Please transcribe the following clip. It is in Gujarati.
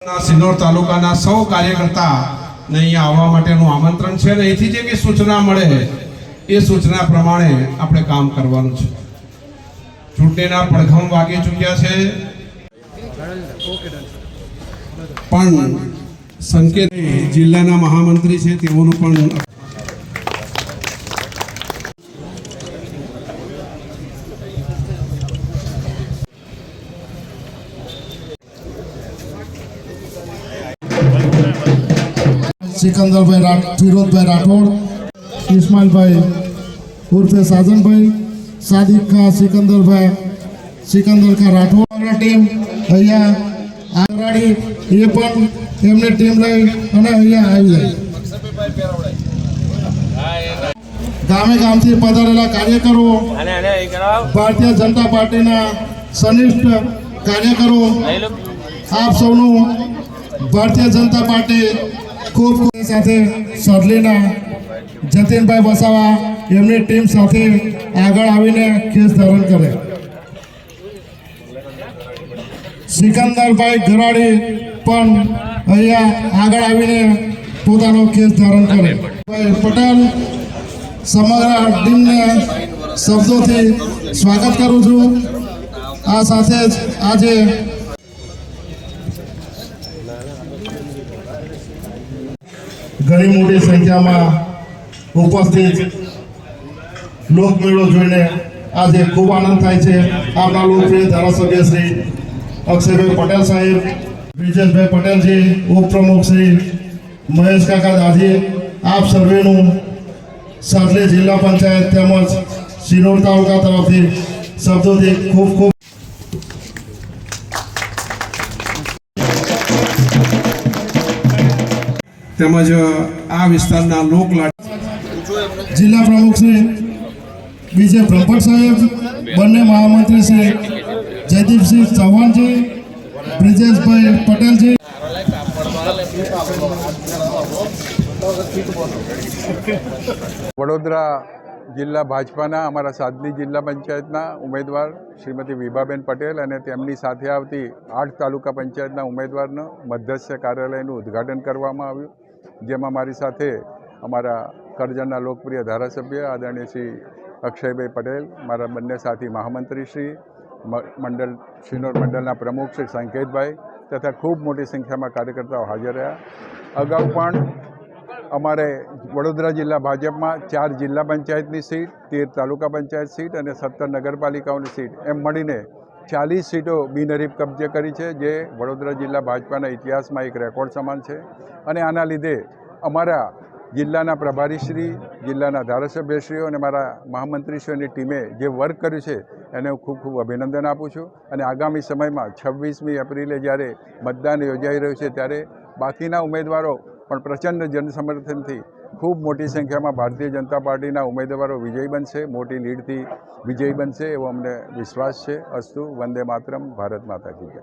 સિનોર તાલુકાના સૌ કાર્યકર્તા ને અહીંયા આવવા માટેનું આમંત્રણ છે ને એથી જે બી સૂચના મળે એ સૂચના પ્રમાણે આપણે કામ કરવાનું છે. ચૂંટણીના પડઘમ વાગી ચૂક્યા છે પણ સંકેત જિલ્લાના મહામંત્રી છે તેઓનું પણ सिकंदर भाई फिरोज भाई राठौड़, इस्माइल भाई उर्फे साजन भाई, सादिक खां सिकंदर का राठौड़ टीम अहिया आगराड़ी ये पण एमने टीम लई અને અહીંયા આવી જાય. ગામે ગામથી પધારેલા કાર્યકરો, ભારતીય જનતા પાર્ટીના સનિષ્ઠ કાર્યકરો, આપ સૌનું ભારતીય જનતા પાર્ટી ખૂબ સાથે સરલીના જતીનભાઈ વસાવા એમની ટીમ સાથે આગળ આવીને કેસ ધારણ કરે. સિકંદરભાઈ ગરાડી પણ અહીંયા આગળ આવીને પોતાનો કેસ ધારણ કરે. પટેલ સમગ્ર ટીમને શબ્દોથી સ્વાગત કરું છું. આ સાથે જ આજે ઘણી મોટી સંખ્યામાં ઉપસ્થિત લોકમેળો જોઈને આજે ખૂબ આનંદ થાય છે. આપણા લોકપ્રિય ધારાસભ્ય શ્રી અક્ષયભાઈ પટેલ સાહેબ, બ્રિજેશભાઈ પટેલજી, ઉપપ્રમુખ શ્રી મહેશ કાકા દાજી, આપ સર્વેનું સાંતલી જિલ્લા પંચાયત તેમજ સિનોર તાલુકા તરફથી શબ્દોથી ખૂબ ખૂબ તેમજ આ વિસ્તારના લોકલાડ જિલ્લા પ્રમુખ શ્રી વિજય બ્રહ્મભટ્ટ સાહેબ, બંને મહામંત્રી શ્રી જયદીપસિંહ ચૌહાણજી, બ્રિજેશભાઈ પટેલજી. વડોદરા જિલ્લા ભાજપાના અમારા સાદલી જિલ્લા પંચાયતના ઉમેદવાર શ્રીમતી વિભાબેન પટેલ અને તેમની સાથે આવતી 8 તાલુકા પંચાયતના ઉમેદવારનું મધ્યસ્થ કાર્યાલયનું ઉદ્ઘાટન કરવામાં આવ્યું, જેમાં મારી સાથે અમારા કરજણના લોકપ્રિય ધારાસભ્ય આદરણીય શ્રી અક્ષયભાઈ પટેલ, મારા બંને સાથી મહામંત્રી શ્રી મંડળ સિનોર મંડળના પ્રમુખ શ્રી સંકેતભાઈ તથા ખૂબ મોટી સંખ્યામાં કાર્યકર્તાઓ હાજર રહ્યા. અગાઉ પણ અમારે વડોદરા જિલ્લા ભાજપમાં 4 જિલ્લા પંચાયતની સીટ, 13 તાલુકા પંચાયત સીટ અને 17 નગરપાલિકાઓની સીટ એમ મળીને 40 સીટો બિનહરીફ કબજે કરી છે, જે વડોદરા જિલ્લા ભાજપાના ઇતિહાસમાં એક રેકોર્ડ સમાન છે. અને આના લીધે અમારા જિલ્લાના પ્રભારીશ્રી, જિલ્લાના ધારાસભ્યશ્રીઓ અને મારા મહામંત્રીશ્રીઓની ટીમે જે વર્ક કર્યું છે એને હું ખૂબ ખૂબ અભિનંદન આપું છું. અને આગામી સમયમાં 26મી એપ્રિલે જ્યારે મતદાન યોજાઈ રહ્યું છે ત્યારે બાકીના ઉમેદવારો પણ પ્રચંડ જનસમર્થનથી ખૂબ મોટી સંખ્યામાં ભારતીય જનતા પાર્ટીના ઉમેદવારો વિજયી બનશે, મોટી લીડથી વિજયી બનશે એવો અમને વિશ્વાસ છે. અસ્તુ. વંદે માતરમ. ભારત માતા કી જય.